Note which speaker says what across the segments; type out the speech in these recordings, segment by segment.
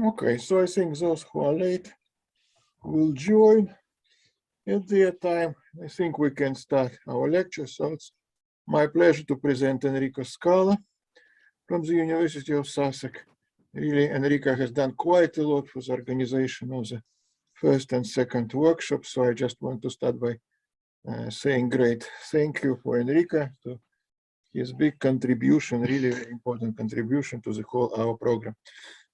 Speaker 1: Okay, so I think those who are late will join at their time. I think we can start our lecture. So it's my pleasure to present Enrico Scalas from the University of Sussex. Really, Enrico has done quite a lot for the organization of the first and second workshop. So I just want to start by saying great thank you for Enrico to his big contribution, really very important contribution to the whole our program.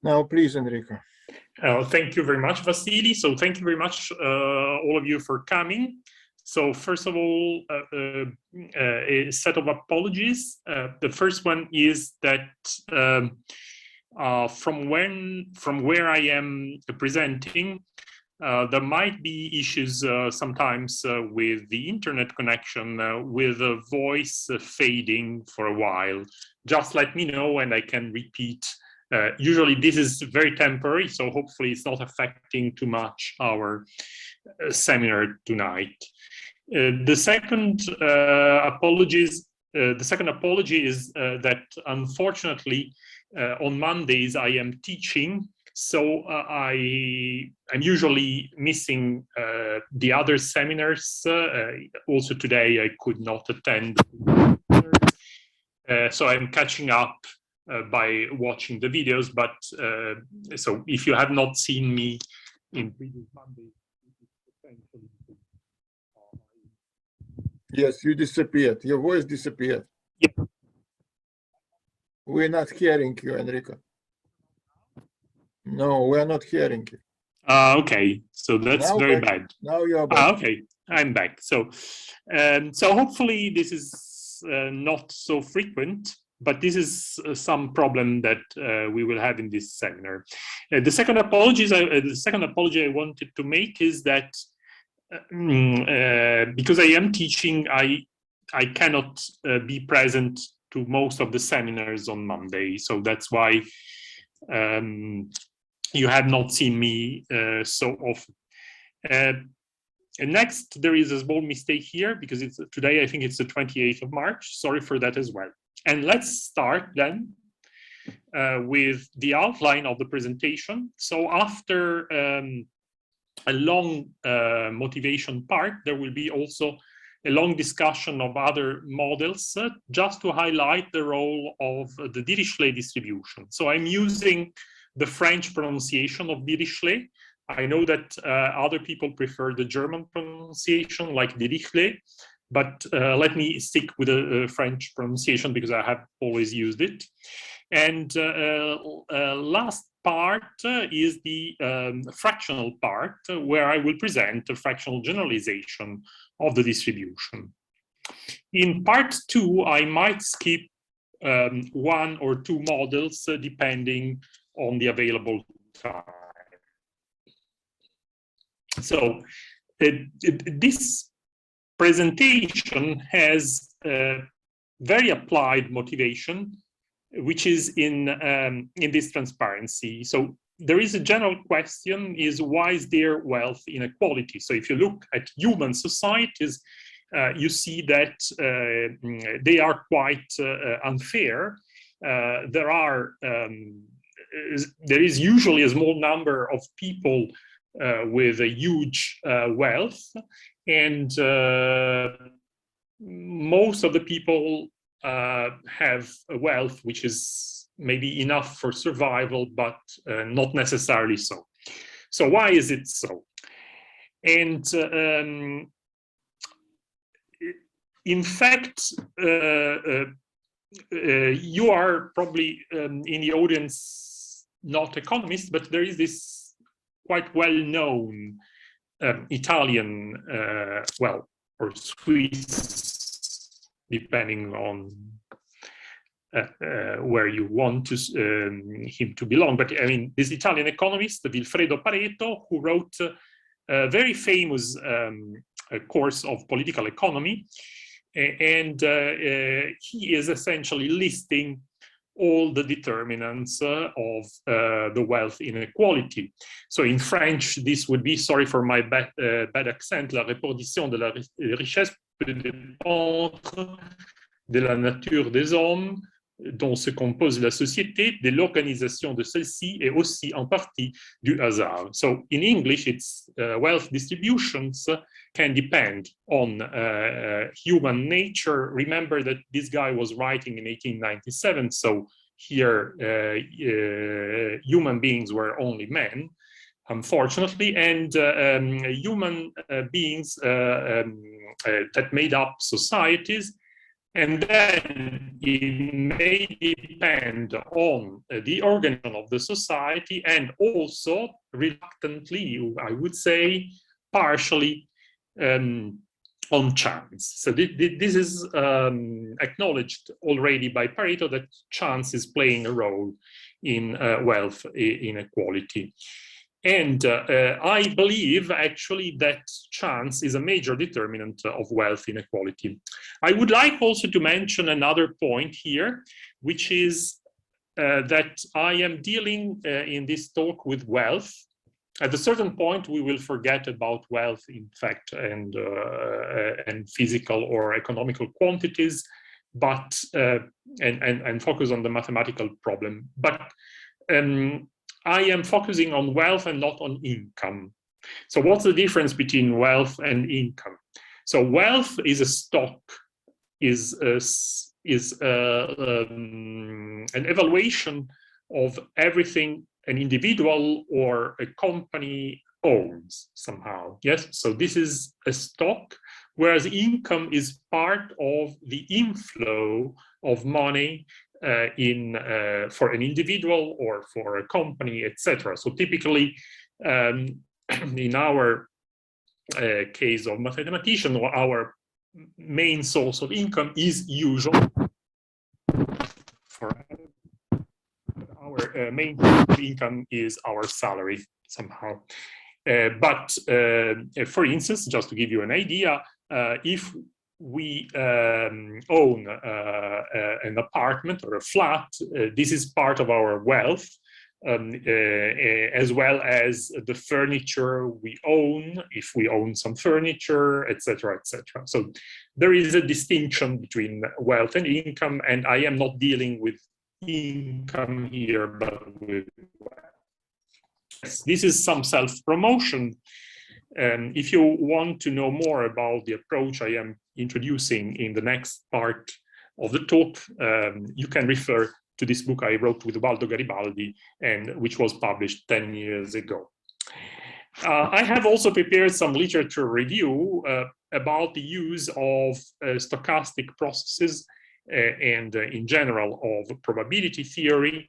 Speaker 1: Now, please, Enrico.
Speaker 2: Thank you very much, Vasily. So thank you very much, all of you, for coming. So first of all, a set of apologies. The first one is that from where I am presenting, there might be issues sometimes with the internet connection, with the voice fading for a while. Just let me know and I can repeat. Usually this is very temporary, so hopefully it's not affecting too much our seminar tonight. The second apology is that unfortunately on Mondays I am teaching, so I'm usually missing the other seminars. Also today I could not attend, so I'm catching up by watching the videos. But so if you have not seen me in previous Mondays,
Speaker 1: yes, you disappeared. Your voice disappeared.
Speaker 2: Yeah.
Speaker 1: We're not hearing you, Enrico. No, we're not hearing you.
Speaker 2: Okay, so that's
Speaker 1: now
Speaker 2: very
Speaker 1: back.
Speaker 2: bad.
Speaker 1: Now you're back.
Speaker 2: Okay, I'm back. So, so hopefully this is not so frequent, but this is some problem that we will have in this seminar. The second apology I wanted to make is that because I am teaching, I cannot be present to most of the seminars on Monday, so that's why you have not seen me so often. And next, there is a small mistake here because it's today, I think it's the 28th of March. Sorry for that as well. And let's start then with the outline of the presentation. So after a long motivation part, there will be also a long discussion of other models just to highlight the role of the Dirichlet distribution. So I'm using the French pronunciation of Dirichlet. I know that other people prefer the German pronunciation like Dirichlet, but let me stick with the French pronunciation because I have always used it. And last part is the fractional part, where I will present a fractional generalization of the distribution. In part 2, I might skip one or two models depending on the available time. So this presentation has very applied motivation, which is in this transparency. So there is a general question: is why is there wealth inequality? So if you look at human societies, you see that they are quite unfair. There is usually a small number of people with a huge wealth, and most of the people have a wealth which is maybe enough for survival, but not necessarily so. So why is it so? And in fact, you are probably in the audience not economists, but there is this quite well-known Italian, well, or Swiss, depending on where you want him to belong. But I mean, this Italian economist, Vilfredo Pareto, who wrote a very famous course of political economy, and he is essentially listing all the determinants of the wealth inequality. So in French, this would be, sorry for my bad accent, la répartition de la richesse peut dépendre de la nature des hommes, dont se compose la société, de l'organisation de celle-ci et aussi en partie du hasard. So in English, it's wealth distributions can depend on human nature. Remember that this guy was writing in 1897, so here human beings were only men, unfortunately, and human beings that made up societies. And then it may depend on the organism of the society, and also reluctantly, I would say, partially on chance. So this is acknowledged already by Pareto, that chance is playing a role in wealth inequality. And I believe actually that chance is a major determinant of wealth inequality. I would like also to mention another point here, which is that I am dealing in this talk with wealth. At a certain point, we will forget about wealth, in fact, and physical or economical quantities, but and focus on the mathematical problem. But I am focusing on wealth and not on income. So what's the difference between wealth and income? So wealth is a stock, is an evaluation of everything an individual or a company owns somehow. Yes, so this is a stock, whereas income is part of the inflow of money for an individual or for a company, etc. So typically, in our case of mathematician, our main source of income is usually our main source of income is our salary somehow. But for instance, just to give you an idea, if we own an apartment or a flat, this is part of our wealth, as well as the furniture we own, if we own some furniture, etc., etc. So there is a distinction between wealth and income, and I am not dealing with income here, but with wealth. Yes, this is some self-promotion. If you want to know more about the approach I am introducing in the next part of the talk, you can refer to this book I wrote with Waldo Garibaldi, and which was published 10 years ago. I have also prepared some literature review about the use of stochastic processes and in general of probability theory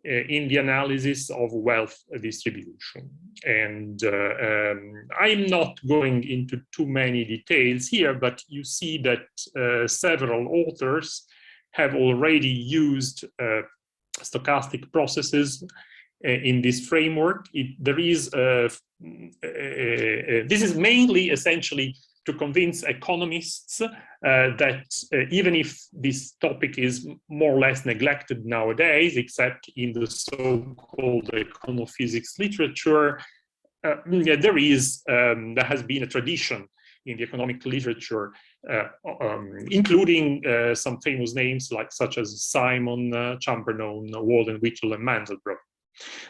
Speaker 2: in the analysis of wealth distribution. And I'm not going into too many details here, but you see that several authors have already used stochastic processes in this framework. This is mainly essentially to convince economists that even if this topic is more or less neglected nowadays, except in the so-called econophysics literature, there has been a tradition in the economic literature, including some famous names such as Simon, Chamberlain, Walden, Whittle, and Mandelbrot.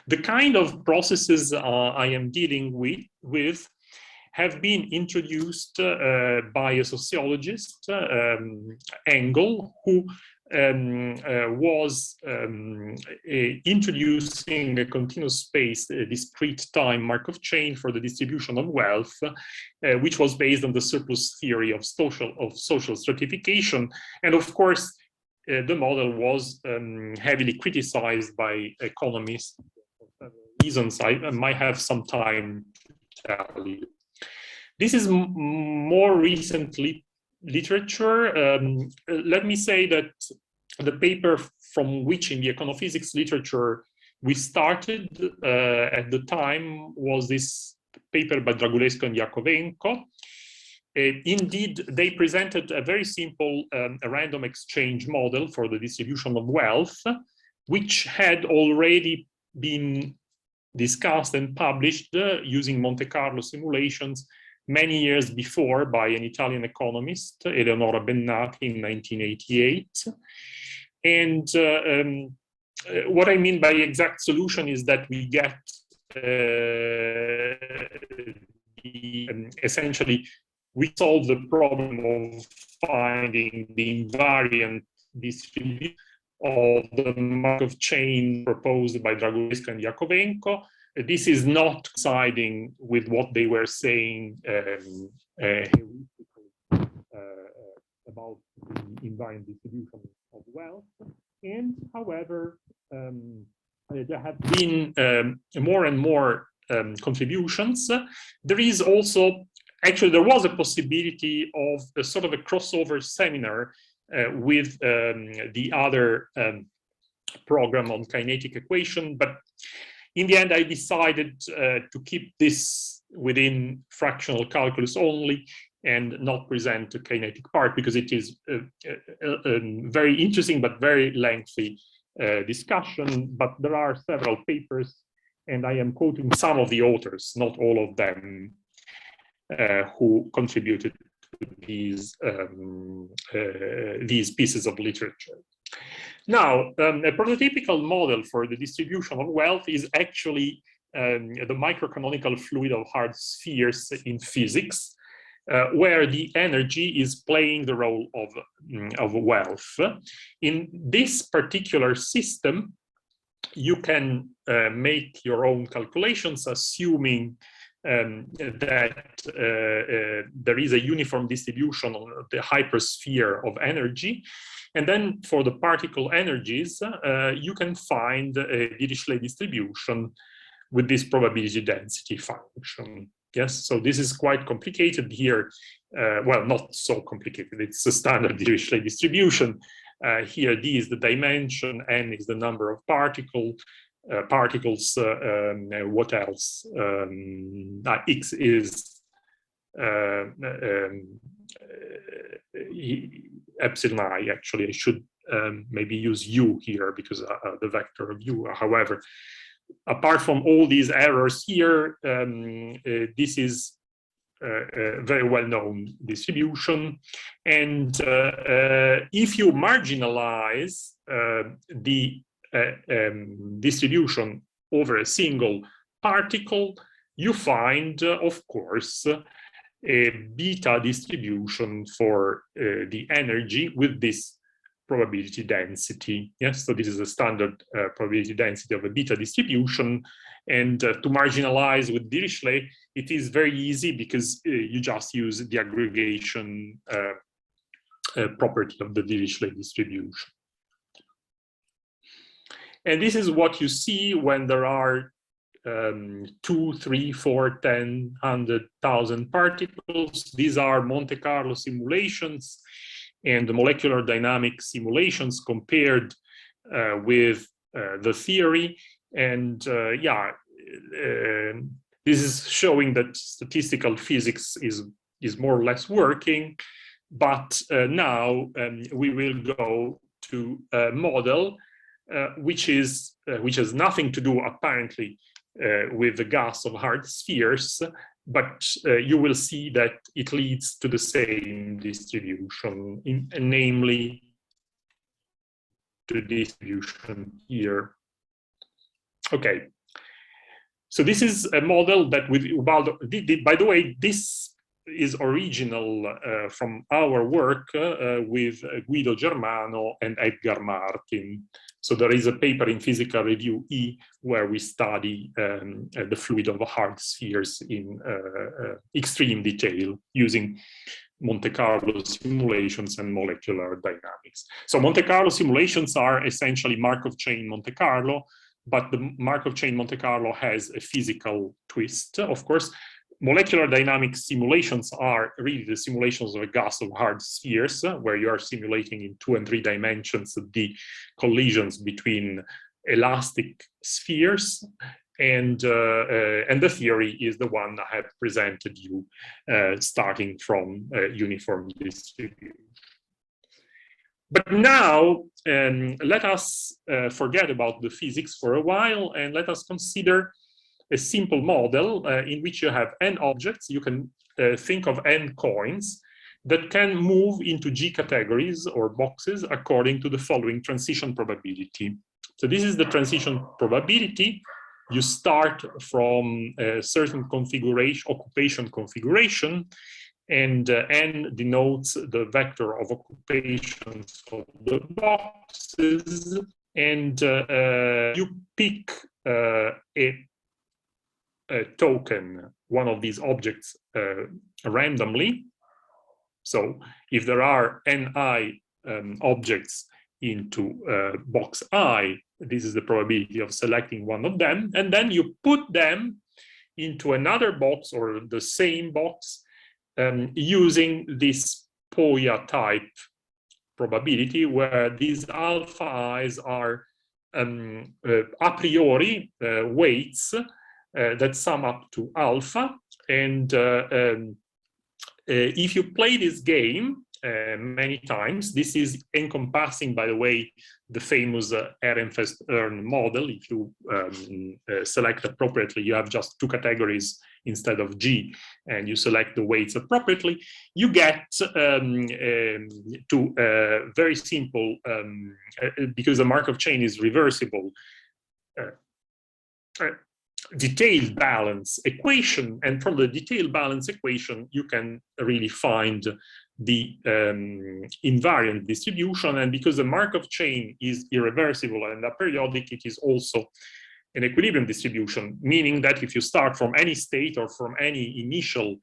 Speaker 2: The kind of processes I am dealing with have been introduced by a sociologist, Engel, who was introducing a continuous space, a discrete time Markov chain for the distribution of wealth, which was based on the surplus theory of social stratification. And of course, the model was heavily criticized by economists for several reasons I might have some time to tell you. This is more recently literature. Let me say that the paper from which in the econophysics literature we started at the time was this paper by Dragulescu and Yakovenko. Indeed, they presented a very simple random exchange model for the distribution of wealth, which had already been discussed and published using Monte Carlo simulations many years before by an Italian economist, Eleonora Bennati, in 1988. And what I mean by exact solution is that we get essentially, we solve the problem of finding the invariant distribution of the Markov chain proposed by Dragulescu and Yakovenko. This is not coinciding with what they were saying about the invariant distribution of wealth. And however, there have been more and more contributions. There is also, actually, there was a possibility of a sort of a crossover seminar with the other program on kinetic equation, but in the end, I decided to keep this within fractional calculus only and not present the kinetic part, because it is a very interesting but very lengthy discussion. But there are several papers, and I am quoting some of the authors, not all of them, who contributed to these pieces of literature. Now, a prototypical model for the distribution of wealth is actually the microcanonical fluid of hard spheres in physics, where the energy is playing the role of wealth. In this particular system, you can make your own calculations, assuming that there is a uniform distribution on the hypersphere of energy. And then for the particle energies, you can find a Dirichlet distribution with this probability density function. Yes, so this is quite complicated here. Well, not so complicated. It's a standard Dirichlet distribution. Here, D is the dimension, N is the number of particles. What else? X is epsilon I. Actually, I should maybe use U here because the vector of U. However, apart from all these errors here, this is a very well-known distribution. And if you marginalize the distribution over a single particle, you find, of course, a beta distribution for the energy with this probability density. Yes, so this is a standard probability density of a beta distribution. And to marginalize with Dirichlet, it is very easy because you just use the aggregation property of the Dirichlet distribution. And this is what you see when there are 2, 3, 4, 10, 100,000 particles. These are Monte Carlo simulations and the molecular dynamic simulations compared with the theory. And this is showing that statistical physics is more or less working. But now we will go to a model which has nothing to do apparently with the gas of hard spheres, but you will see that it leads to the same distribution, namely to distribution here. Okay, so this is a model that with Ubaldo, by the way, this is original from our work with Guido Germano and Edgar Martin. So there is a paper in Physical Review E where we study the fluid of hard spheres in extreme detail using Monte Carlo simulations and molecular dynamics. So Monte Carlo simulations are essentially Markov chain Monte Carlo, but the Markov chain Monte Carlo has a physical twist, of course. Molecular dynamics simulations are really the simulations of a gas of hard spheres, where you are simulating in 2 and 3 dimensions the collisions between elastic spheres, and the theory is the one I have presented you, starting from uniform distribution. But now let us forget about the physics for a while, and let us consider a simple model in which you have n objects. You can think of n coins. that can move into G categories or boxes according to the following transition probability. So this is the transition probability. You start from a certain configuration, occupation configuration, and N denotes the vector of occupations of the boxes, and you pick a token, one of these objects, randomly. So if there are Ni objects into box I, this is the probability of selecting one of them, and then you put them into another box or the same box using this POIA type probability, where these alpha i's are a priori weights that sum up to alpha. And if you play this game many times, this is encompassing, by the way, the famous Ehrenfest-Earn model. If you select appropriately, you have just two categories instead of G, and you select the weights appropriately, you get to very simple, because the Markov chain is reversible, detailed balance equation. And from the detailed balance equation, you can really find the invariant distribution. And because the Markov chain is irreversible and aperiodic, it is also an equilibrium distribution, meaning that if you start from any state or from any initial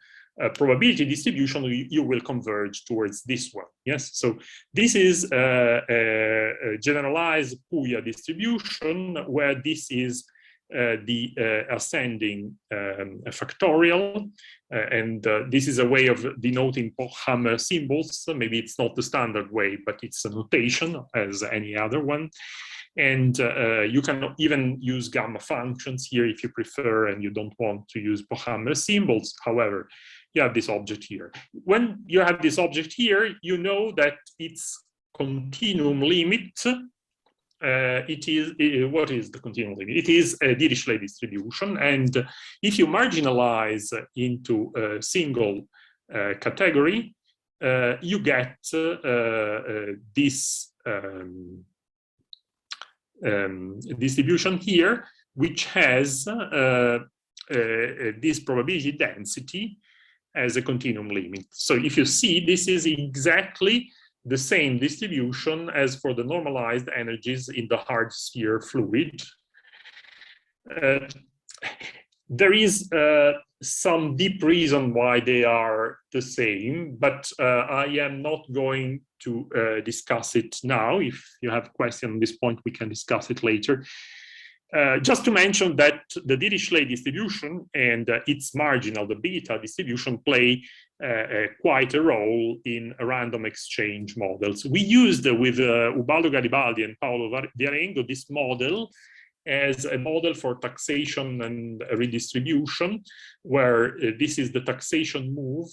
Speaker 2: probability distribution, you will converge towards this one. Yes, so this is a generalized POIA distribution, where this is the ascending factorial, and this is a way of denoting Pochhammer symbols. Maybe it's not the standard way, but it's a notation as any other one. And you can even use gamma functions here if you prefer, and you don't want to use Pochhammer symbols. However, you have this object here. When you have this object here, you know that its continuum limit, what is the continuum limit? It is a Dirichlet distribution. And if you marginalize into a single category, you get this distribution here, which has this probability density as a continuum limit. So if you see, this is exactly the same distribution as for the normalized energies in the hard sphere fluid. There is some deep reason why they are the same, but I am not going to discuss it now. If you have a question on this point, we can discuss it later. Just to mention that the Dirichlet distribution and its marginal, the beta distribution, play quite a role in random exchange models. We used with Ubaldo Garibaldi and Paolo Viarengo this model as a model for taxation and redistribution, where this is the taxation move,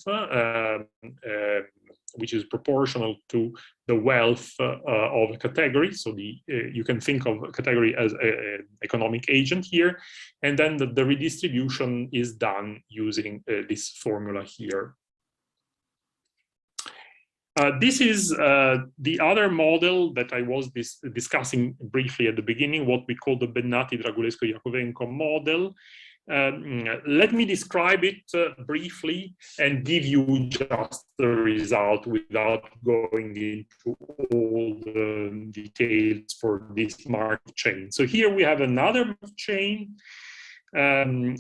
Speaker 2: which is proportional to the wealth of a category. So you can think of a category as an economic agent here, and then the redistribution is done using this formula here. This is the other model that I was discussing briefly at the beginning, what we call the Bennati-Dragulesco-Yakovenko model. Let me describe it briefly and give you just the result without going into all the details for this Markov chain. So here we have another Markov chain, and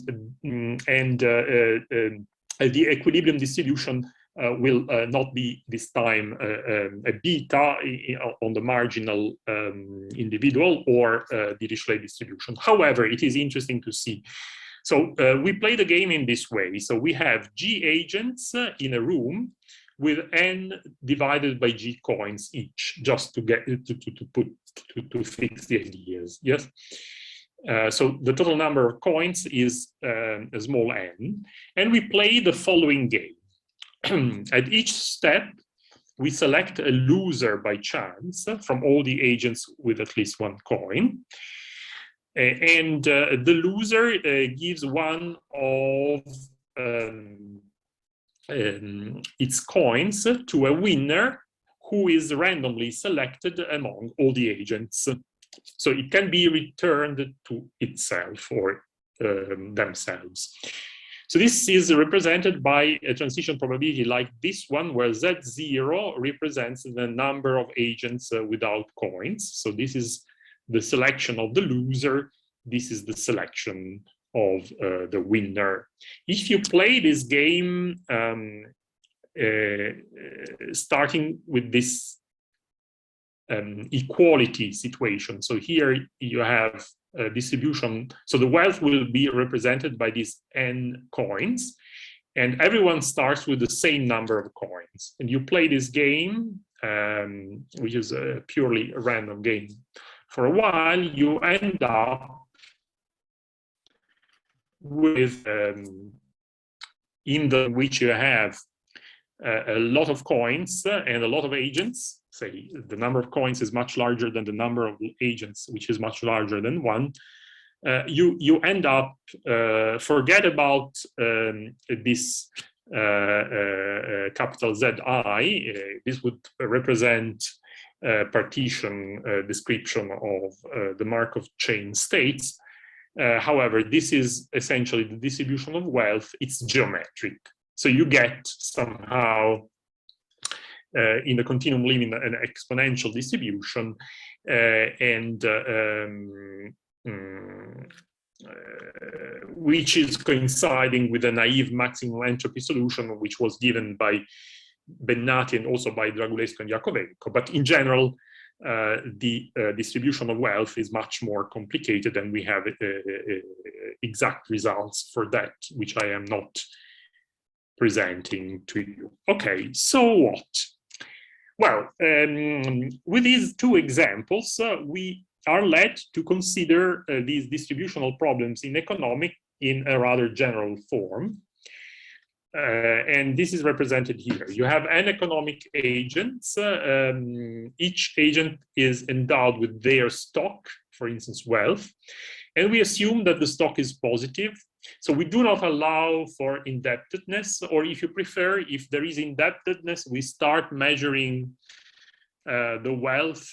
Speaker 2: the equilibrium distribution will not be this time a beta on the marginal individual or Dirichlet distribution. However, it is interesting to see. So we play the game in this way. So we have G agents in a room with N divided by G coins each, just to get to fix the ideas. Yes. So the total number of coins is a small n, and we play the following game. At each step, we select a loser by chance from all the agents with at least one coin. And the loser gives one of its coins to a winner who is randomly selected among all the agents. So it can be returned to itself or themselves. So this is represented by a transition probability like this one, where Z0 represents the number of agents without coins. So this is the selection of the loser. This is the selection of the winner. If you play this game starting with this equality situation, so here you have a distribution, so the wealth will be represented by these n coins, and everyone starts with the same number of coins, and you play this game, which is a purely random game. For a while, you end up with in which you have a lot of coins and a lot of agents. Say the number of coins is much larger than the number of agents, which is much larger than one. You end up forget about this capital ZI. This would represent partition description of the Markov chain states. However, this is essentially the distribution of wealth. It's geometric. So you get somehow in the continuum living an exponential distribution, which is coinciding with a naive maximum entropy solution, which was given by Bennati and also by Dragulescu and Yakovenko. But in general, the distribution of wealth is much more complicated, and we have exact results for that, which I am not presenting to you. Okay, so what? Well, with these two examples, we are led to consider these distributional problems in economics in a rather general form. And this is represented here. You have n economic agents. Each agent is endowed with their stock, for instance, wealth. And we assume that the stock is positive. So we do not allow for indebtedness, or if you prefer, if there is indebtedness, we start measuring the wealth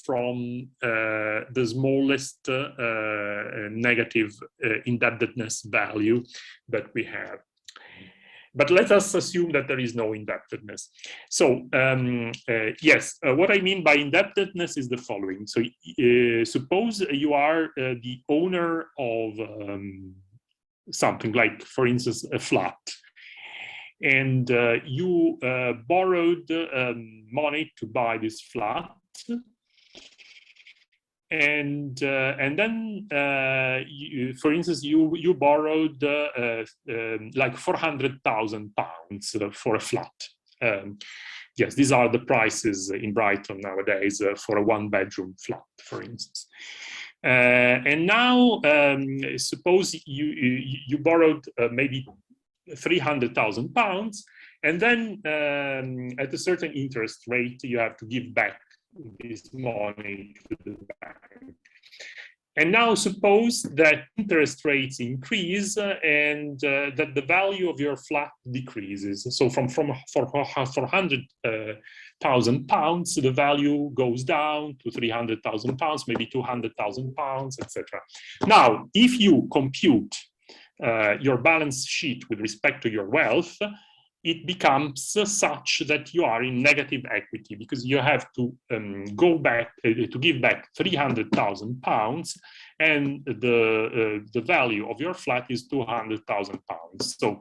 Speaker 2: from the smallest negative indebtedness value that we have. But let us assume that there is no indebtedness. So yes, what I mean by indebtedness is the following. So suppose you are the owner of something like, for instance, a flat, and you borrowed money to buy this flat, and then for instance you borrowed like £400,000 for a flat. Yes, these are the prices in Brighton nowadays for a one-bedroom flat, for instance. And now suppose you borrowed maybe £300,000, and then at a certain interest rate you have to give back this money to the bank. And now suppose that interest rates increase and that the value of your flat decreases. So from £400,000, the value goes down to £300,000, maybe £200,000, etc. Now, if you compute your balance sheet with respect to your wealth, it becomes such that you are in negative equity, because you have to go back to give back £300,000, and the value of your flat is £200,000. So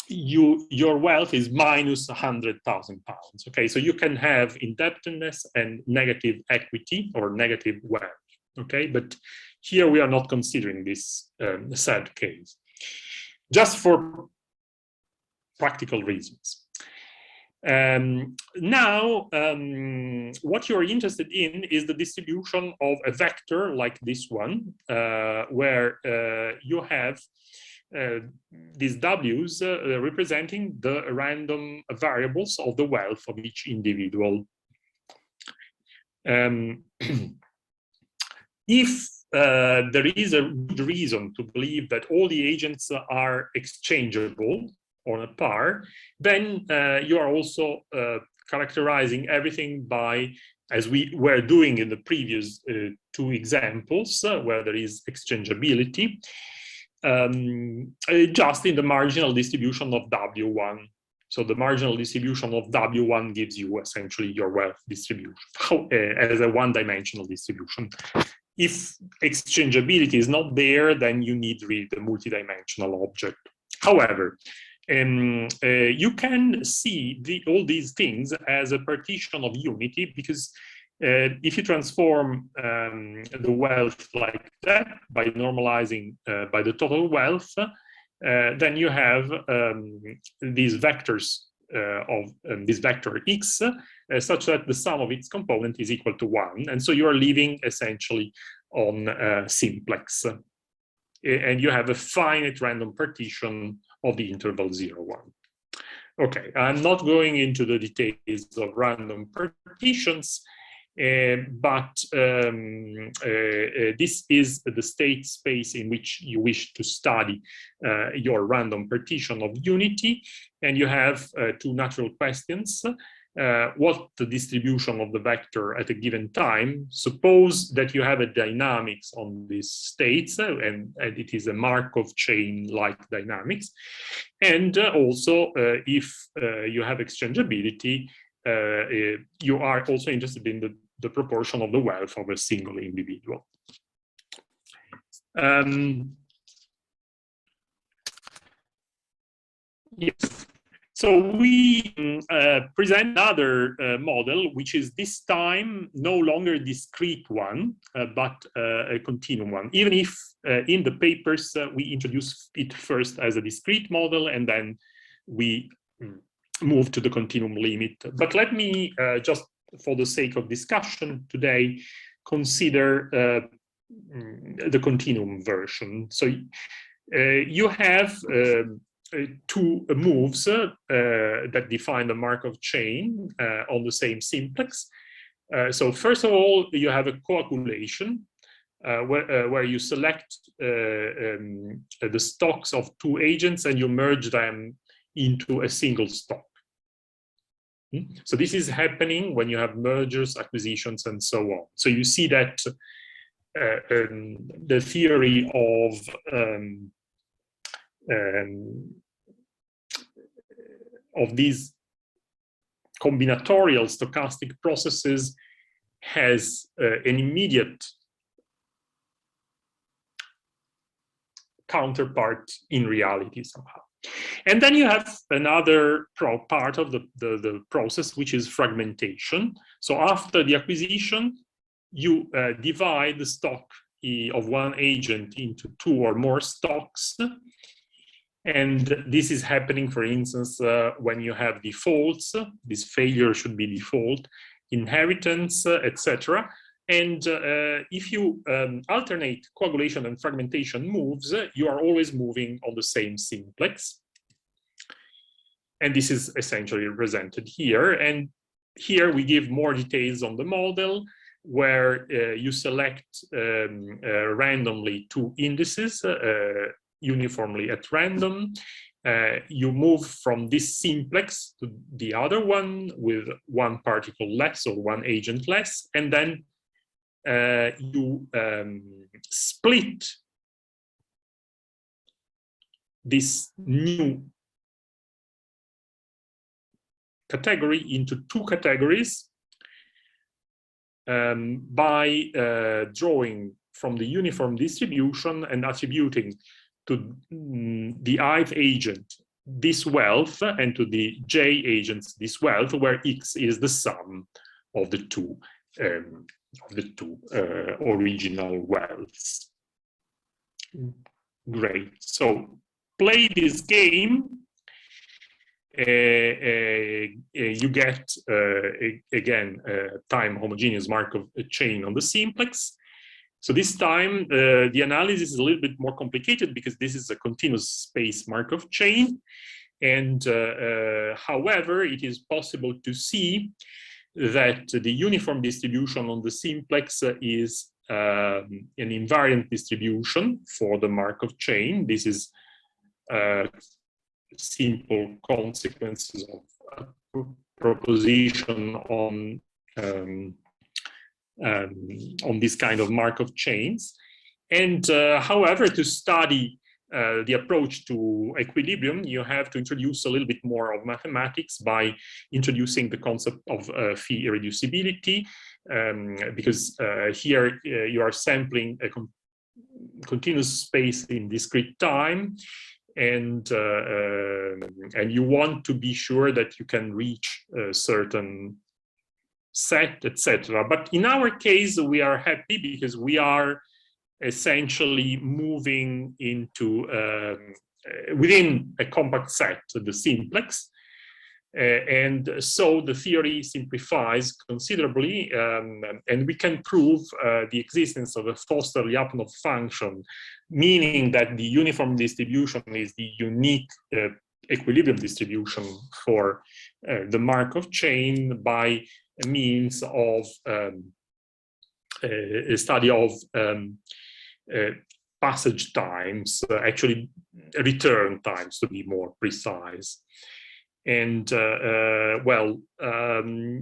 Speaker 2: your wealth is minus £100,000. Okay, so you can have indebtedness and negative equity or negative wealth. Okay, but here we are not considering this sad case, just for practical reasons. Now, what you're interested in is the distribution of a vector like this one, where you have these W's representing the random variables of the wealth of each individual. If there is a good reason to believe that all the agents are exchangeable, on a par, then you are also characterizing everything by, as we were doing in the previous two examples, where there is exchangeability, just in the marginal distribution of W1. So the marginal distribution of W1 gives you essentially your wealth distribution as a one-dimensional distribution. If exchangeability is not there, then you need really the multidimensional object. However, you can see all these things as a partition of unity, because if you transform the wealth like that by normalizing by the total wealth, then you have these vectors of this vector x such that the sum of its component is equal to 1. And so you are living essentially on simplex. And you have a finite random partition of the interval 0, 1. Okay, I'm not going into the details of random partitions, but this is the state space in which you wish to study your random partition of unity, and you have two natural questions. What the distribution of the vector at a given time? Suppose that you have a dynamics on these states, and it is a Markov chain-like dynamics. And also, if you have exchangeability, you are also interested in the proportion of the wealth of a single individual. Yes. So we present another model, which is this time no longer a discrete one, but a continuum one, even if in the papers we introduce it first as a discrete model and then we move to the continuum limit. But let me just, for the sake of discussion today, consider the continuum version. So you have two moves that define the Markov chain on the same simplex. So first of all, you have a coagulation where you select the stocks of two agents and you merge them into a single stock. So this is happening when you have mergers, acquisitions, and so on. So you see that the theory of these combinatorial stochastic processes has an immediate counterpart in reality somehow. And then you have another part of the process, which is fragmentation. So after the acquisition, you divide the stock of one agent into two or more stocks. And this is happening, for instance, when you have defaults. This failure should be default, inheritance, etc. And if you alternate coagulation and fragmentation moves, you are always moving on the same simplex. And this is essentially represented here. And here we give more details on the model, where you select randomly two indices, uniformly at random. You move from this simplex to the other one with one particle less or one agent less, and then you split this new category into two categories by drawing from the uniform distribution and attributing to the ith agent this wealth and to the j agents this wealth, where x is the sum of the two original wealths. Great. So play this game. You get again time homogeneous Markov chain on the simplex. So this time the analysis is a little bit more complicated because this is a continuous space Markov chain, and however, it is possible to see that the uniform distribution on the simplex is an invariant distribution for the Markov chain. This is simple consequences of a proposition on this kind of Markov chains. And however, to study the approach to equilibrium, you have to introduce a little bit more of mathematics by introducing the concept of phi irreducibility, because here you are sampling a continuous space in discrete time, and you want to be sure that you can reach a certain set, etc. But in our case, we are happy because we are essentially moving into within a compact set, the simplex, and so the theory simplifies considerably, and we can prove the existence of a Foster-Lyapunov function, meaning that the uniform distribution is the unique equilibrium distribution for the Markov chain by means of a study of passage times, actually return times to be more precise. And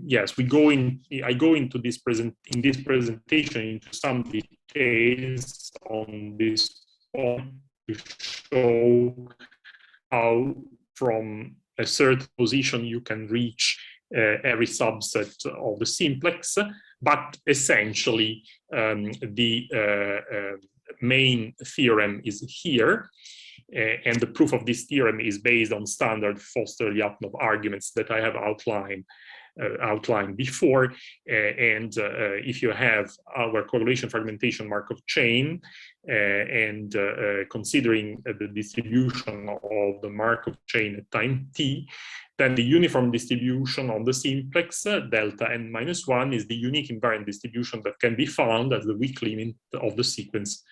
Speaker 2: yes, I go into this presentation into some details on this point to show how from a certain position you can reach every subset of the simplex, but essentially the main theorem is here, and the proof of this theorem is based on standard Foster-Lyapunov arguments that I have outlined before. And if you have our correlation fragmentation Markov chain, and considering the distribution of the Markov chain at time t, then the uniform distribution on the simplex, delta n minus 1, is the unique invariant distribution that can be found as the weak limit of the sequence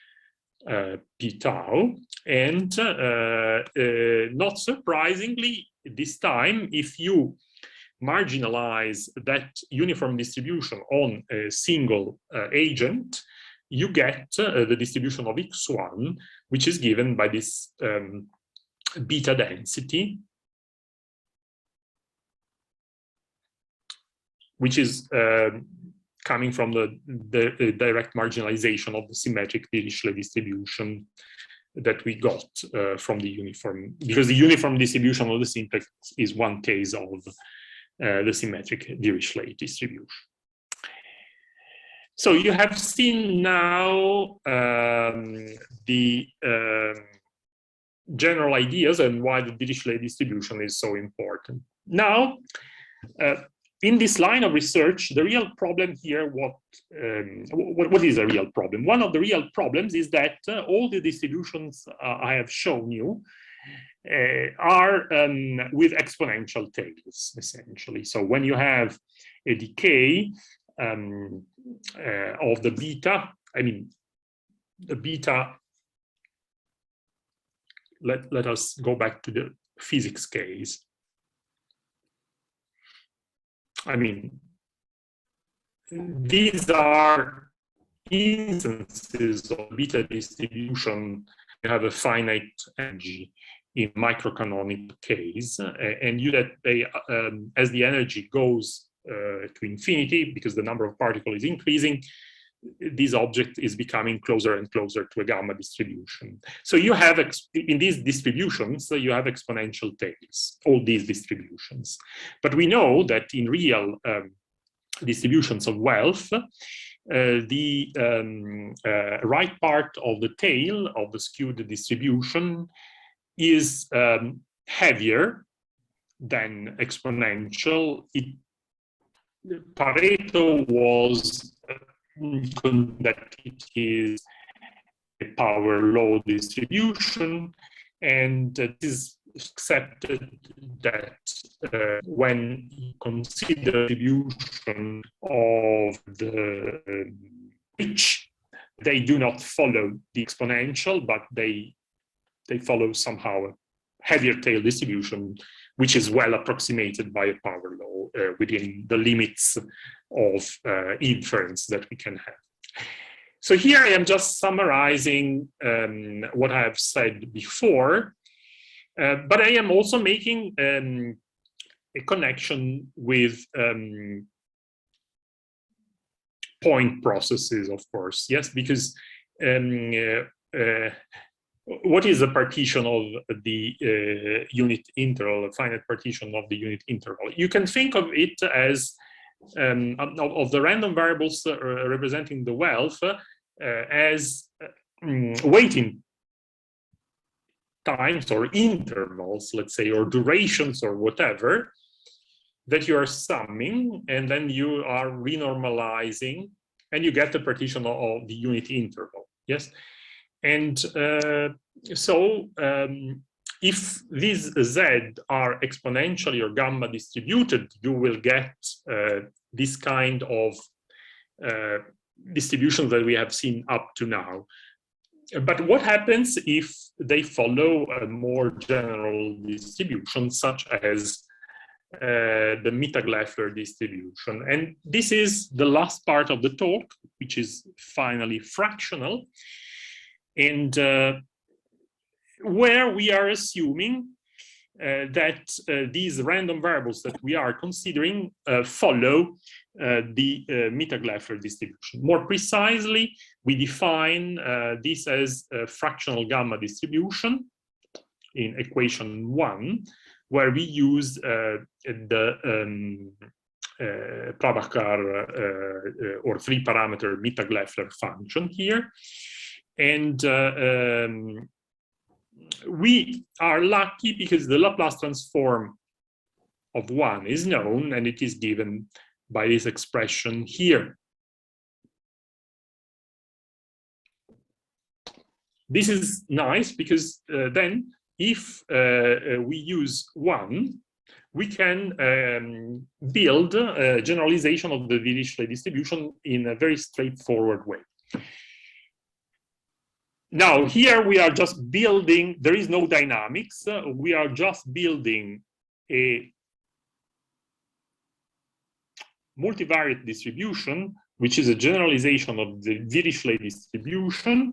Speaker 2: p tau. And not surprisingly, this time, if you marginalize that uniform distribution on a single agent, you get the distribution of x1, which is given by this beta density, which is coming from the direct marginalization of the symmetric Dirichlet distribution that we got from the uniform, because the uniform distribution of the simplex is one case of the symmetric Dirichlet distribution. So you have seen now the general ideas and why the Dirichlet distribution is so important. Now, in this line of research, the real problem here, what is a real problem? One of the real problems is that all the distributions I have shown you are with exponential tails, essentially. So when you have a decay of the beta, I mean, the beta, let us go back to the physics case. I mean, these are instances of beta distribution. You have a finite energy in microcanonical case, and you that they, as the energy goes to infinity, because the number of particles is increasing, this object is becoming closer and closer to a gamma distribution. So you have, in these distributions, you have exponential tails, all these distributions. But we know that in real distributions of wealth, the right part of the tail of the skewed distribution is heavier than exponential. Pareto was that it is a power law distribution, and it is accepted that when you consider the distribution of the rich, they do not follow the exponential, but they follow somehow a heavier tail distribution, which is well approximated by a power law within the limits of inference that we can have. So here I am just summarizing what I have said before. But I am also making a connection with point processes, of course, yes, because what is a partition of the unit interval, a finite partition of the unit interval? You can think of it as of the random variables representing the wealth as waiting times or intervals, let's say, or durations or whatever, that you are summing, and then you are renormalizing, and you get the partition of the unit interval, yes? And if these z are exponentially or gamma distributed, you will get this kind of distribution that we have seen up to now. But what happens if they follow a more general distribution, such as the Mittag-Leffler distribution? And this is the last part of the talk, which is finally fractional, and where we are assuming that these random variables that we are considering follow the Mittag-Leffler distribution. More precisely, we define this as a fractional gamma distribution in equation 1, where we use the Prabhakar or three-parameter Mittag-Leffler function here. And we are lucky because the Laplace transform of 1 is known, and it is given by this expression here. This is nice because then if we use 1, we can build a generalization of the Dirichlet distribution in a very straightforward way. Now, here we are just building, there is no dynamics, we are just building a multivariate distribution, which is a generalization of the Dirichlet distribution.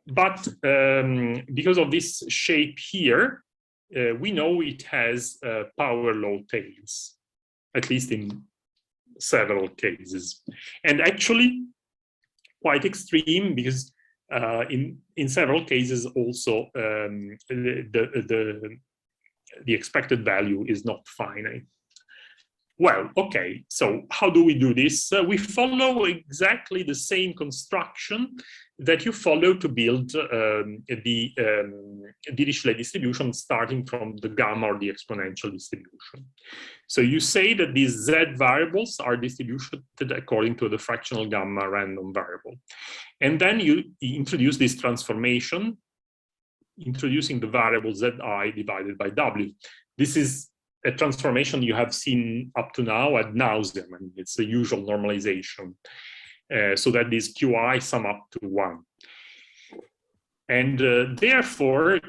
Speaker 2: But because of this shape here, we know it has power law tails, at least in several cases. And actually quite extreme, because in several cases also the expected value is not finite. Well, okay, so how do we do this? We follow exactly the same construction that you follow to build the Dirichlet distribution, starting from the gamma or the exponential distribution. So you say that these z variables are distributed according to the fractional gamma random variable. And then you introduce this transformation, introducing the variable zi divided by w. This is a transformation you have seen up to now ad nauseam, and it's the usual normalization, so that these qi sum up to 1. And therefore,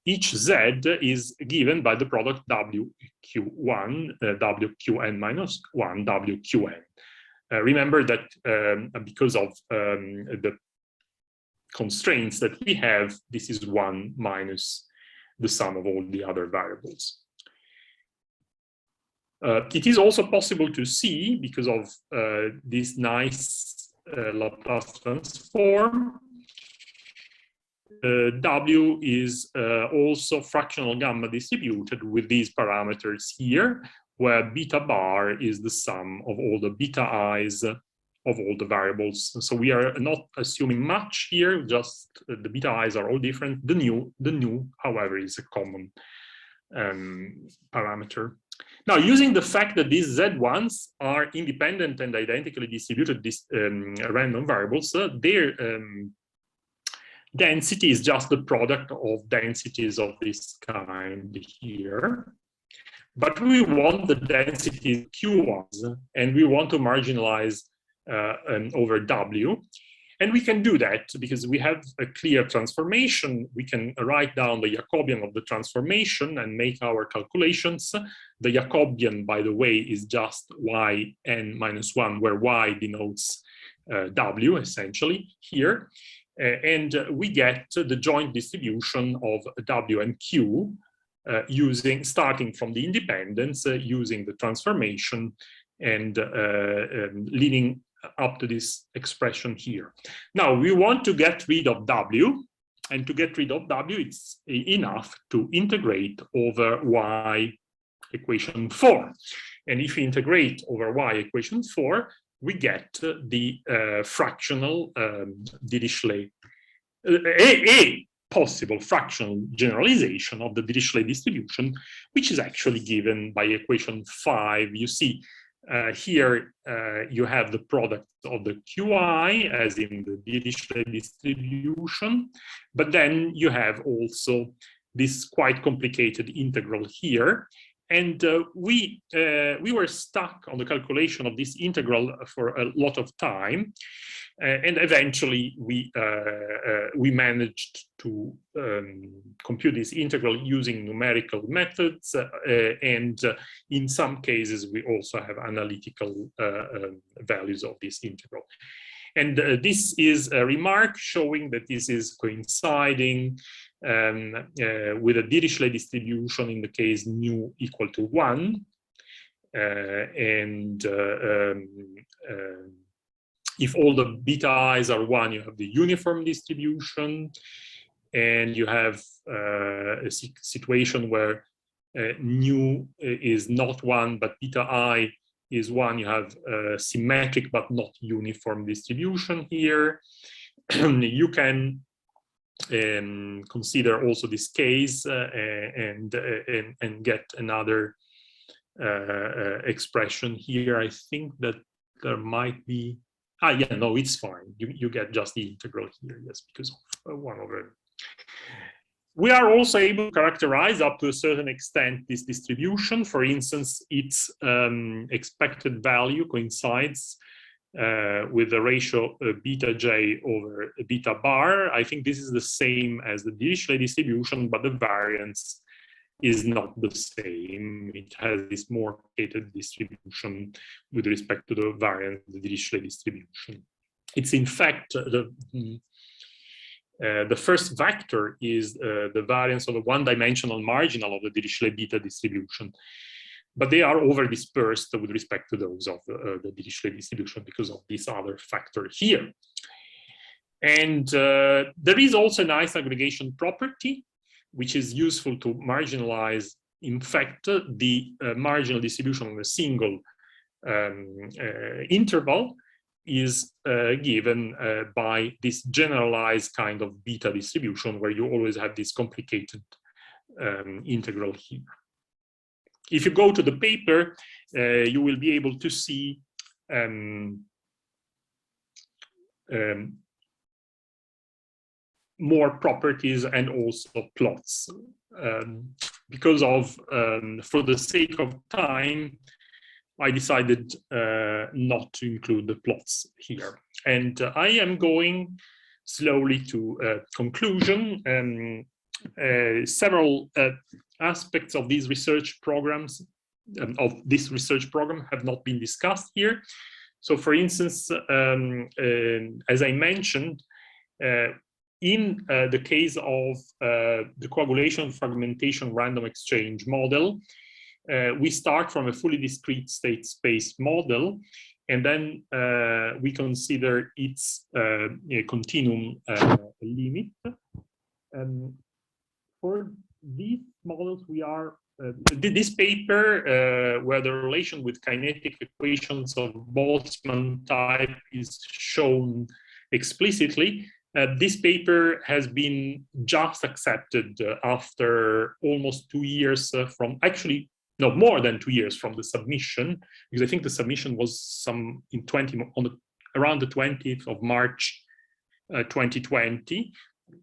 Speaker 2: each z is given by the product wq1, wqn minus 1, wqn. Remember that because of the constraints that we have, this is 1 minus the sum of all the other variables. It is also possible to see, because of this nice Laplace transform, W is also fractional gamma distributed with these parameters here, where beta bar is the sum of all the beta i's of all the variables. So we are not assuming much here, just the beta i's are all different. The nu, however, is a common parameter. Now, using the fact that these Z1s are independent and identically distributed random variables, their density is just the product of densities of this kind here. But we want the density Q1s, and we want to marginalize over W. And we can do that because we have a clear transformation. We can write down the Jacobian of the transformation and make our calculations. The Jacobian, by the way, is just yn minus 1, where y denotes W, essentially, here. we get the joint distribution of W and Q starting from the independence, using the transformation and leading up to this expression here. Now we want to get rid of W, and to get rid of W, it's enough to integrate over Y equation 4. And if we integrate over Y equation 4, we get the fractional Dirichlet, a possible fractional generalization of the Dirichlet distribution, which is actually given by equation 5. You see here you have the product of the Qi as in the Dirichlet distribution, but then you have also this quite complicated integral here. And we were stuck on the calculation of this integral for a lot of time, and eventually we managed to compute this integral using numerical methods, and in some cases we also have analytical values of this integral. And this is a remark showing that this is coinciding with a Dirichlet distribution in the case nu equal to 1. If all the beta i's are 1, you have the uniform distribution, and you have a situation where nu is not 1, but beta I is 1. You have a symmetric but not uniform distribution here. You can consider also this case and get another expression here. I think that there might be, yeah, no, it's fine. You get just the integral here, yes, because of 1 over. We are also able to characterize up to a certain extent this distribution. For instance, its expected value coincides with the ratio beta j over beta bar. I think this is the same as the Dirichlet distribution, but the variance is not the same. It has this more complicated distribution with respect to the variance of the Dirichlet distribution. It's in fact the first vector is the variance of a one-dimensional marginal of the Dirichlet beta distribution, but they are over dispersed with respect to those of the Dirichlet distribution because of this other factor here. And there is also a nice aggregation property, which is useful to marginalize, in fact, the marginal distribution of a single interval is given by this generalized kind of beta distribution, where you always have this complicated integral here. If you go to the paper, you will be able to see more properties and also plots. Because of, for the sake of time, I decided not to include the plots here. And I am going slowly to conclusion. Several aspects of these research programs, have not been discussed here. So for instance, as I mentioned, in the case of the coagulation fragmentation random exchange model, we start from a fully discrete state space model, and then we consider its continuum limit. For these models, we are this paper, where the relation with kinetic equations of Boltzmann type is shown explicitly. This paper has been just accepted after almost 2 years from, actually, no, more than 2 years from the submission, because I think the submission was around the 20th of March 2020.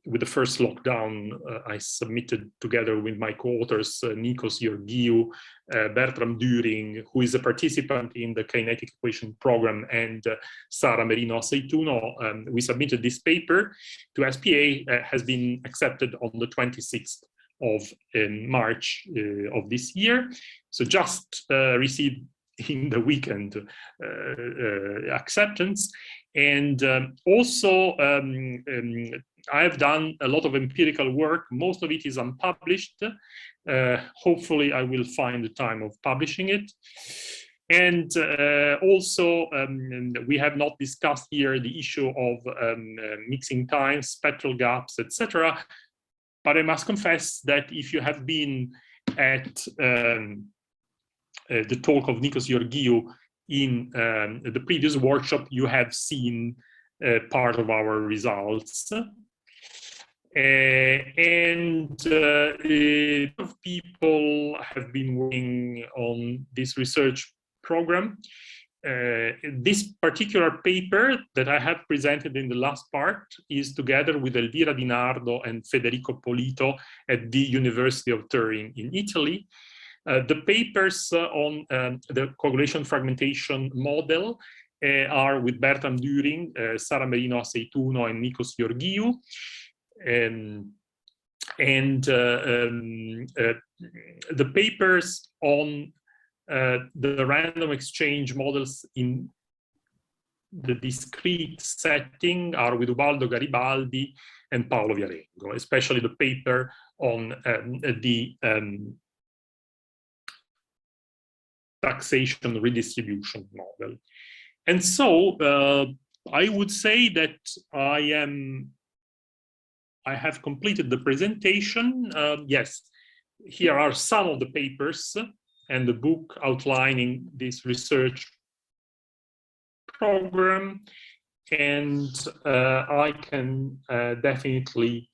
Speaker 2: With the first lockdown, I submitted together with my co-authors, Nikos Georgiou, Bertram Düring, who is a participant in the kinetic equation program, and Sara Merino Aceituno. We submitted this paper to SPA, has been accepted on the 26th of March of this year. So just received in the weekend acceptance. And also, I've done a lot of empirical work. Most of it is unpublished. Hopefully, I will find the time of publishing it. And also, we have not discussed here the issue of mixing times, spectral gaps, etc. But I must confess that if you have been at the talk of Nikos Georgiou in the previous workshop, you have seen part of our results. And a lot of people have been working on this research program. This particular paper that I have presented in the last part is together with Elvira Di Nardo and Federico Polito at the University of Turin in Italy. The papers on the coagulation fragmentation model are with Bertram Düring, Sara Merino Aceituno, and Nikos Georgiou. The papers on the random exchange models in the discrete setting are with Ubaldo Garibaldi and Paolo Viarengo, especially the paper on the taxation redistribution model. And so I would say that I have completed the presentation. Yes, here are some of the papers and the book outlining this research program. And I can definitely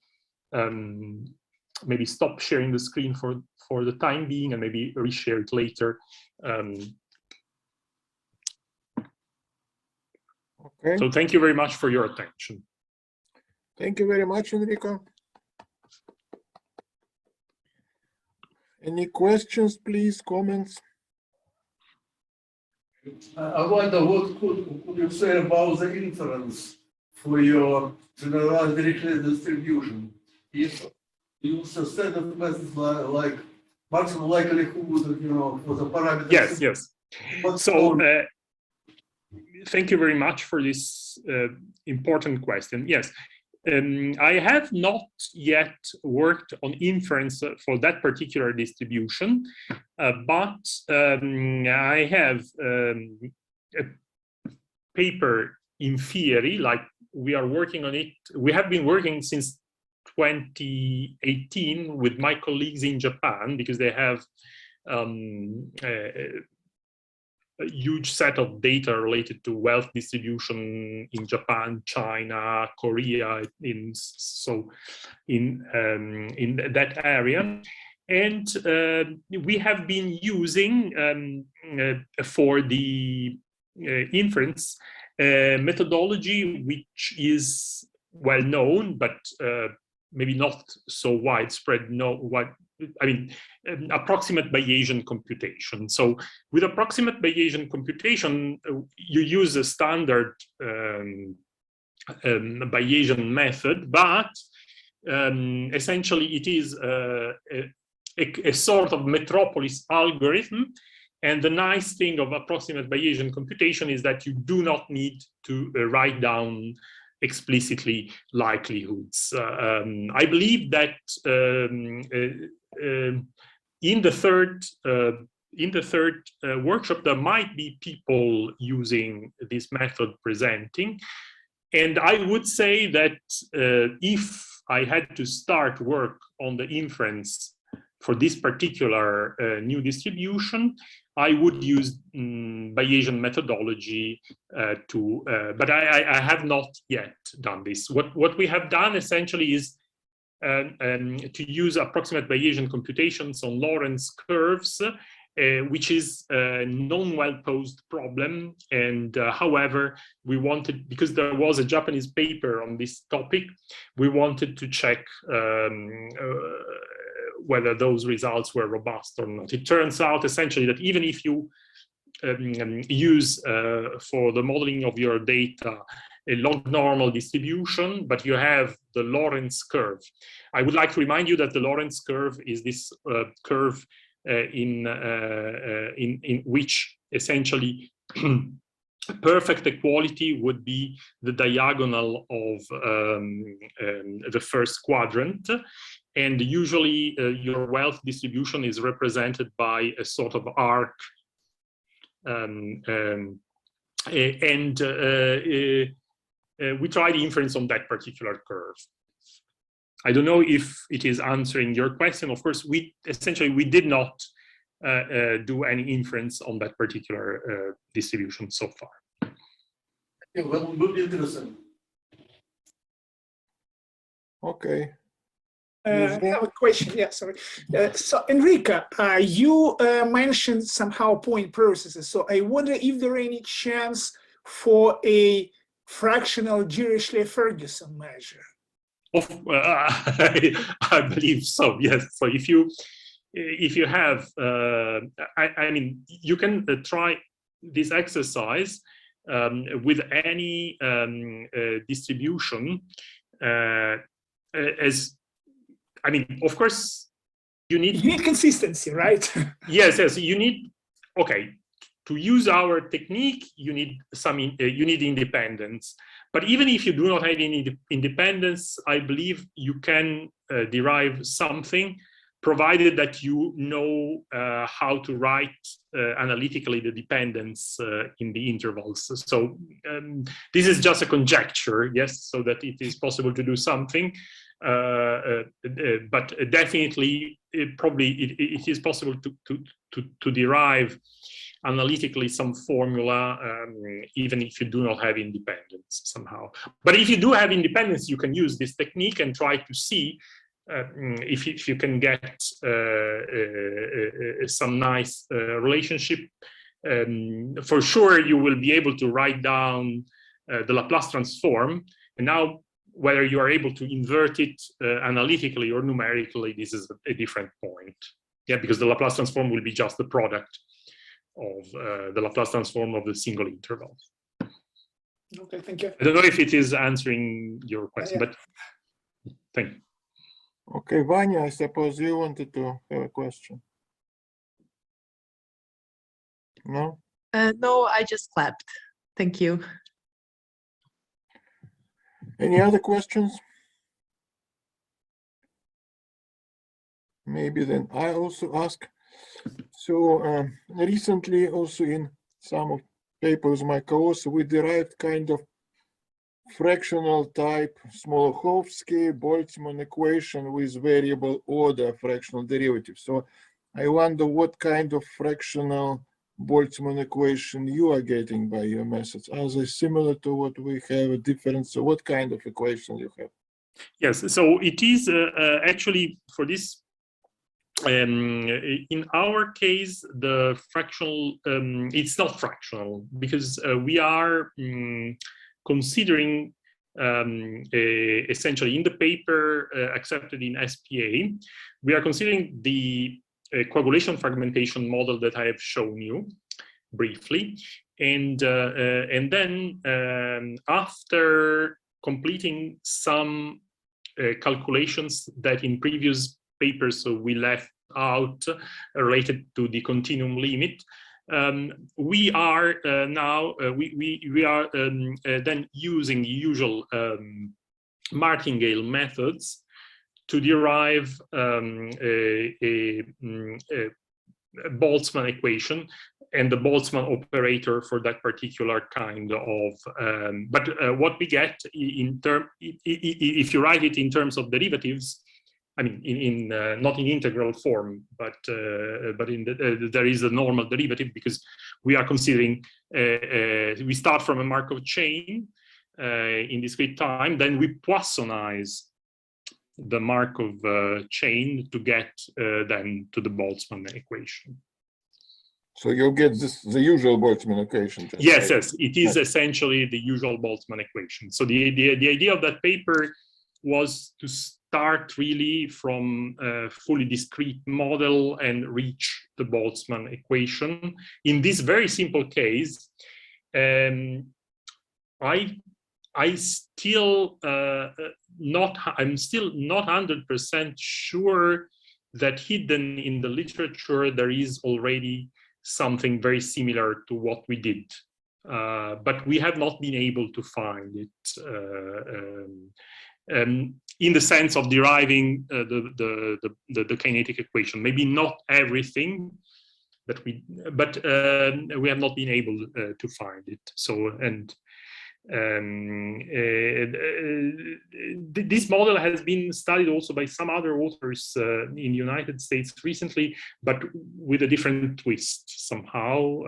Speaker 2: maybe stop sharing the screen for the time being and maybe reshare it later.
Speaker 1: Okay.
Speaker 2: So thank you very much for your attention.
Speaker 1: Thank you very much, Enrico. Any questions, please, comments?
Speaker 3: I wonder what could you say about the inference for your generalized Dirichlet distribution? If you use a set of methods like maximum likelihood, you know, for the parameters.
Speaker 2: Yes, yes. So thank you very much for this important question. Yes. I have not yet worked on inference for that particular distribution, but I have a paper in theory, like we are working on it. We have been working since 2018 with my colleagues in Japan, because they have a huge set of data related to wealth distribution in Japan, China, Korea, in that area. And we have been using for the inference methodology, which is well known, but maybe not so widespread. Approximate Bayesian computation. So with approximate Bayesian computation, you use a standard Bayesian method, but essentially it is a sort of metropolis algorithm. And the nice thing of approximate Bayesian computation is that you do not need to write down explicitly likelihoods. I believe that in the third workshop, there might be people using this method presenting. And I would say that if I had to start work on the inference for this particular new distribution, I would use Bayesian methodology but I have not yet done this. What we have done essentially is to use approximate Bayesian computations on Lorentz curves, which is a non-well-posed problem. And however, we wanted, because there was a Japanese paper on this topic, we wanted to check whether those results were robust or not. It turns out essentially that even if you use for the modeling of your data a log normal distribution, but you have the Lorentz curve. I would like to remind you that the Lorentz curve is this curve in which essentially perfect equality would be the diagonal of the first quadrant. And usually your wealth distribution is represented by a sort of arc. We try the inference on that particular curve. I don't know if it is answering your question. Of course, we did not do any inference on that particular distribution so far.
Speaker 3: Yeah, that would be interesting.
Speaker 1: Okay.
Speaker 4: I have a question. Yeah, sorry. So Enrico, you mentioned somehow point processes. So I wonder if there any chance for a fractional Dirichlet-Ferguson measure.
Speaker 2: I believe so. Yes. So if you have, I mean, you can try this exercise with any distribution as. I mean, of course, you need
Speaker 4: consistency, right?
Speaker 2: Yes, yes. You need, okay, to use our technique, you need some, you need independence. But even if you do not have any independence, I believe you can derive something, provided that you know how to write analytically the dependence in the intervals. So this is just a conjecture, yes, so that it is possible to do something. But definitely, it is possible to derive analytically some formula, even if you do not have independence somehow. But if you do have independence, you can use this technique and try to see if you can get some nice relationship. For sure, you will be able to write down the Laplace transform. And now, whether you are able to invert it analytically or numerically, this is a different point. Yeah, because the Laplace transform will be just the product of the Laplace transform of the single interval.
Speaker 4: Okay, thank you.
Speaker 2: I don't know if it is answering your question, but thank you.
Speaker 1: Okay, Vanya, I suppose you wanted to have a question. No?
Speaker 5: No, I just clapped. Thank you.
Speaker 1: Any other questions? Maybe then I also ask. So recently also in some of papers, my co-author, we derived kind of fractional type Smoluchowski-Boltzmann equation with variable order fractional derivative. So I wonder what kind of fractional Boltzmann equation you are getting by your methods. Are they similar to what we have, a difference? So what kind of equation you have?
Speaker 2: Yes, so it is actually for this, in our case, the fractional, it's not fractional because we are considering essentially in the paper accepted in SPA, we are considering the coagulation fragmentation model that I have shown you briefly, and then after completing some calculations that in previous papers we left out related to the continuum limit, we are now we are then using the usual martingale methods to derive a Boltzmann equation and the Boltzmann operator for that particular kind of. But what we get in term, if you write it in terms of derivatives, I mean, not in integral form, but in there is a normal derivative because we are considering we start from a Markov chain in discrete time, then we Poissonize the Markov chain to get then to the Boltzmann equation.
Speaker 1: So you'll get the usual Boltzmann equation.
Speaker 2: Yes, yes, it is essentially the usual Boltzmann equation. So the idea of that paper was to start really from a fully discrete model and reach the Boltzmann equation. In this very simple case, I'm still not 100% sure that hidden in the literature there is already something very similar to what we did, but we have not been able to find it in the sense of deriving the kinetic equation. Maybe not everything, but we have not been able to find it. So, and this model has been studied also by some other authors in the United States recently, but with a different twist somehow.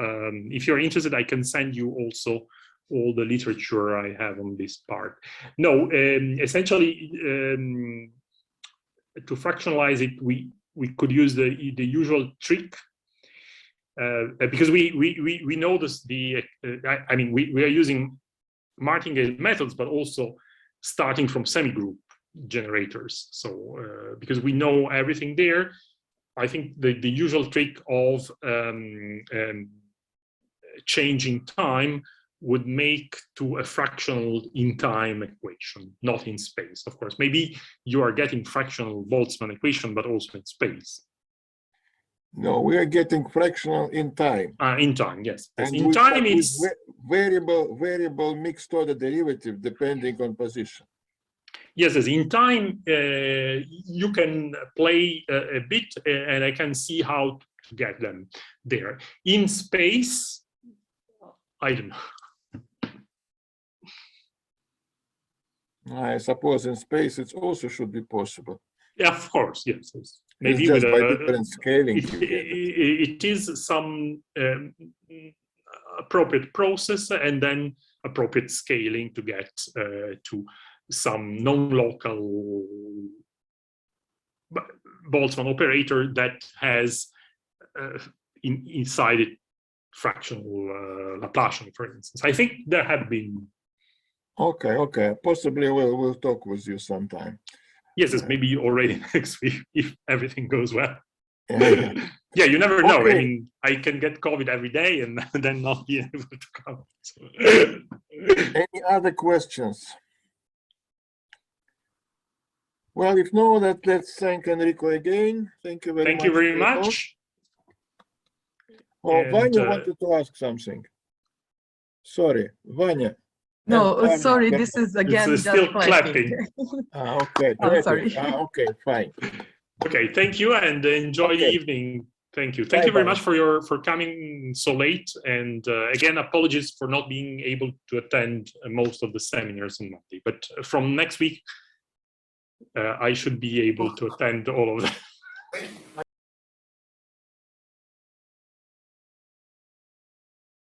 Speaker 2: If you're interested, I can send you also all the literature I have on this part. No, essentially, to fractionalize it, we could use the usual trick. Because we know this, I mean, we are using martingale methods, but also starting from semi-group generators. So because we know everything there, I think the usual trick of changing time would make to a fractional in time equation, not in space, of course. Maybe you are getting fractional Boltzmann equation, but also in space.
Speaker 1: No, we are getting fractional in time.
Speaker 2: In time, yes.
Speaker 1: And
Speaker 2: in time, it's
Speaker 1: variable mixed order derivative depending on position.
Speaker 2: yes. In time, you can play a bit, and I can see how to get them there. In space, I don't know.
Speaker 1: I suppose in space it also should be possible.
Speaker 2: Yeah, of course, yes. Maybe
Speaker 1: it's just
Speaker 2: with
Speaker 1: by different scaling.
Speaker 2: it is some appropriate process and then appropriate scaling to get to some non-local Boltzmann operator that has inside it fractional Laplacian, for instance. I think there have been.
Speaker 1: Okay. Possibly we'll talk with you sometime.
Speaker 2: Yes, it's maybe already next week if everything goes well.
Speaker 1: Yeah.
Speaker 2: Yeah, you never know.
Speaker 1: Okay.
Speaker 2: I mean, I can get COVID every day and then not be able to come. So.
Speaker 1: Any other questions? Well, if no, let's thank Enrico again. Thank you very much.
Speaker 2: Thank you very much.
Speaker 1: Oh,
Speaker 2: And,
Speaker 1: Vanya wanted to ask something. Sorry, Vanya.
Speaker 5: No,
Speaker 1: And
Speaker 5: sorry,
Speaker 1: Vanya,
Speaker 5: this is again
Speaker 2: it's
Speaker 5: just
Speaker 2: still
Speaker 5: clapping.
Speaker 1: okay.
Speaker 5: I'm sorry.
Speaker 1: Okay, fine.
Speaker 2: Okay, thank you and enjoy the
Speaker 1: Okay.
Speaker 2: evening. Thank you. Thank you very much for coming so late. And again, apologies for not being able to attend most of the seminars on Monday. But from next week, I should be able to attend all of them.